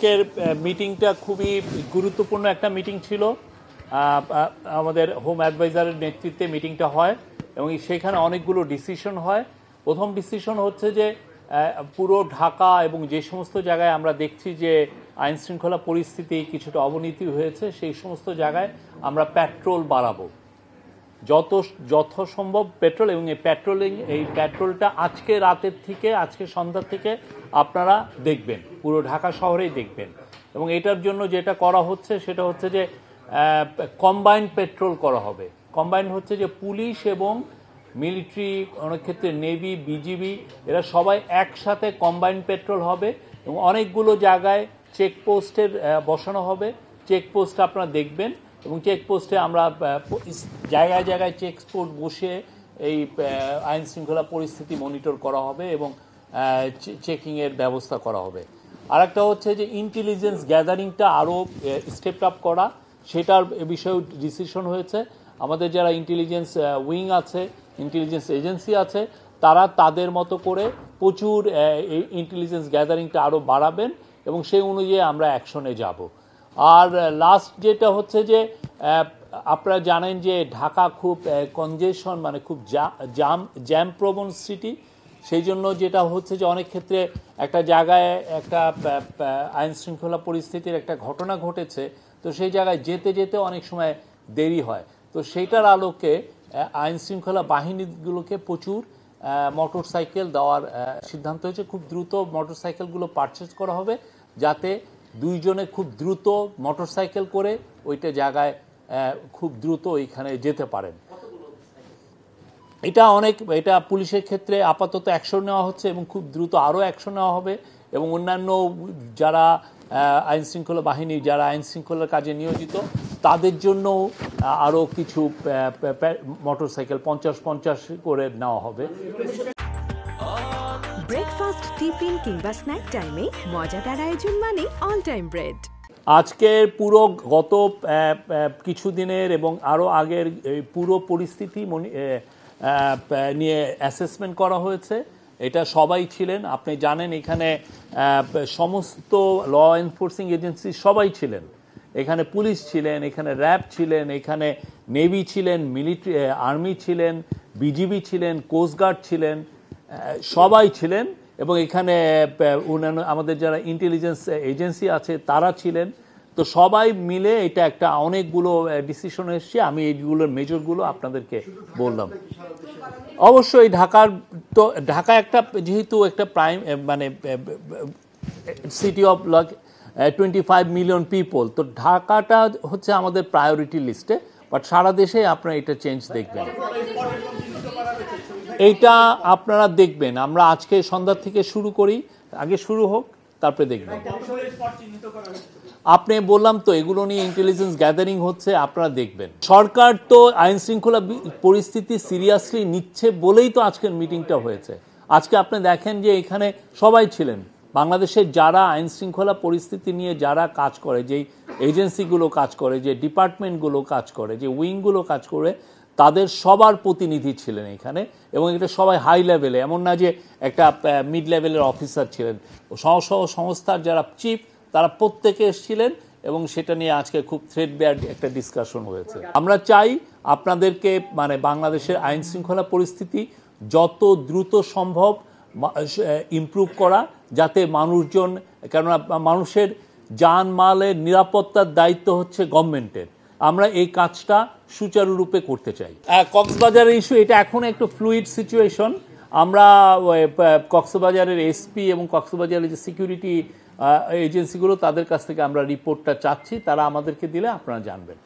আজকের মিটিংটা খুবই গুরুত্বপূর্ণ একটা মিটিং ছিল। আমাদের হোম অ্যাডভাইজারের নেতৃত্বে মিটিংটা হয় এবং সেখানে অনেকগুলো ডিসিশন হয়। প্রথম ডিসিশন হচ্ছে যে পুরো ঢাকা এবং যে সমস্ত জায়গায় আমরা দেখছি যে আইন শৃঙ্খলা পরিস্থিতি কিছুটা অবনতি হয়েছে, সেই সমস্ত জায়গায় আমরা পেট্রোল বাড়াবো, যথাসম্ভব পেট্রোল। এবং এই পেট্রোলটা আজকে রাতের থেকে, আজকে সন্ধ্যা থেকে আপনারা দেখবেন, পুরো ঢাকা শহরেই দেখবেন। এবং এটার জন্য যেটা করা হচ্ছে সেটা হচ্ছে যে কম্বাইন্ড পেট্রোল করা হবে। কম্বাইন্ড হচ্ছে যে পুলিশ এবং মিলিটারি, অনেক ক্ষেত্রে নেভি, বিজিবি, এরা সবাই একসাথে কম্বাইন্ড পেট্রোল হবে এবং অনেকগুলো জায়গায় চেকপোস্টের বসানো হবে। চেকপোস্ট আপনারা দেখবেন এবং চেকপোস্টে আমরা জায়গায় জায়গায় চেকপোস্ট বসে এই আইন শৃঙ্খলা পরিস্থিতি মনিটর করা হবে এবং চেকিংয়ের ব্যবস্থা করা হবে। আরেকটা হচ্ছে যে ইন্টেলিজেন্স গ্যাদারিংটা আরও স্টেপ আপ করা, সেটার বিষয়ে ডিসিশন হয়েছে। আমাদের যারা ইন্টেলিজেন্স উইং আছে, ইন্টেলিজেন্স এজেন্সি আছে, তারা তাদের মতো করে প্রচুর এই ইন্টেলিজেন্স গ্যাদারিংটা আরও বাড়াবেন এবং সেই অনুযায়ী আমরা অ্যাকশনে যাব। আর লাস্ট যেটা হচ্ছে যে আপনারা জানেন যে ঢাকা খুব কনজেশন, মানে খুব জ্যাম প্রবণ সিটি। সেই জন্য যেটা হচ্ছে যে অনেক ক্ষেত্রে একটা জায়গায় একটা আইন শৃঙ্খলা পরিস্থিতির একটা ঘটনা ঘটেছে, তো সেই জায়গায় যেতে যেতে অনেক সময় দেরি হয়। তো সেইটার আলোকে আইন শৃঙ্খলা বাহিনীগুলোকে প্রচুর মোটর সাইকেল দেওয়ার সিদ্ধান্ত হয়েছে। খুব দ্রুত মোটর সাইকেলগুলো পারচেজ করা হবে, যাতে দুইজনে খুব দ্রুত মোটর সাইকেল করে ওইটা জায়গায় খুব দ্রুত ওইখানে যেতে পারেন। এটা পুলিশের ক্ষেত্রে আপাতত অ্যাকশন নেওয়া হচ্ছে এবং খুব দ্রুত আরও অ্যাকশন নেওয়া হবে। এবং অন্যান্য যারা আইন শৃঙ্খলা বাহিনী, যারা আইন শৃঙ্খলার কাজে নিয়োজিত, তাদের জন্য আরও কিছু মোটরসাইকেল 50-50 করে নেওয়া হবে। ব্রেকফাস্ট, টিফিন কিংবা স্ন্যাক টাইমে মজাদার আয়োজন মানে অল টাইম ব্রেড। আজকের পুরো গত কিছুদিনের এবং আরও আগের পুরো পরিস্থিতি নিয়ে অ্যাসেসমেন্ট করা হয়েছে। এটা সবাই ছিলেন, আপনি জানেন এখানে সমস্ত ল এনফোর্সিং এজেন্সি সবাই ছিলেন। এখানে পুলিশ ছিলেন, এখানে র্যাব ছিলেন, এখানে নেভি ছিলেন, মিলিটারি আর্মি ছিলেন, বিজিবি ছিলেন, কোস্টগার্ড ছিলেন, সবাই ছিলেন। এবং এখানে অন্যান্য আমাদের যারা ইন্টেলিজেন্স এজেন্সি আছে তারা ছিলেন। তো সবাই মিলে এটা একটা অনেকগুলো ডিসিশন এসছে। আমি এইগুলোর মেজরগুলো আপনাদেরকে বললাম। অবশ্যই ঢাকা একটা, যেহেতু একটা প্রাইম মানে সিটি অফ 25 মিলিয়ন পিপল, তো ঢাকাটা হচ্ছে আমাদের প্রায়োরিটি লিস্টে। বাট সারা দেশে আপনারা এটা চেঞ্জ দেখবেন, এইটা আপনারা দেখবেন। আমরা আজকে সন্ধ্যা থেকে শুরু করি, আগে শুরু হোক, তারপরে দেখবেন। আপনি বললাম তো এগুলো নিয়ে ইন্টেলিজেন্স গ্যাদারিং হচ্ছে, আপনারা দেখবেন। সরকার তো আইন শৃঙ্খলা পরিস্থিতি সিরিয়াসলি নিচ্ছে বলেই তো আজকের মিটিংটা হয়েছে। আজকে আপনি দেখেন যে এখানে সবাই ছিলেন, বাংলাদেশের যারা আইন শৃঙ্খলা পরিস্থিতি নিয়ে যারা কাজ করে, যেই এজেন্সিগুলো কাজ করে, যে ডিপার্টমেন্টগুলো কাজ করে, যে উইংগুলো কাজ করে, তাদের সবার প্রতিনিধি ছিলেন এখানে। এবং এটা সবাই হাই লেভেলে, এমন না যে একটা মিড লেভেলের অফিসার ছিলেন। সংস্থার যারা চিফ, তারা প্রত্যেকে এসেছিলেন এবং সেটা নিয়ে আজকে খুব থ্রেডবেয়ার একটা ডিসকাশন হয়েছে। আমরা চাই আপনাদেরকে, মানে বাংলাদেশের আইন শৃঙ্খলা পরিস্থিতি যত দ্রুত সম্ভব ইমপ্রুভ করা, যাতে মানুষজন, কেননা মানুষের জানমালের নিরাপত্তার দায়িত্ব হচ্ছে গভর্নমেন্টের, আমরা এই কাজটা সুচারুরূপে করতে চাই। কক্সবাজারের ইস্যু, এটা এখন একটু ফ্লুইড সিচুয়েশন। আমরা কক্সবাজারের এসপি এবং কক্সবাজারের যে সিকিউরিটি এজেন্সিগুলো, তাদের কাছ থেকে আমরা রিপোর্টটা চাচ্ছি, তারা আমাদেরকে দিলে আপনারা জানবেন।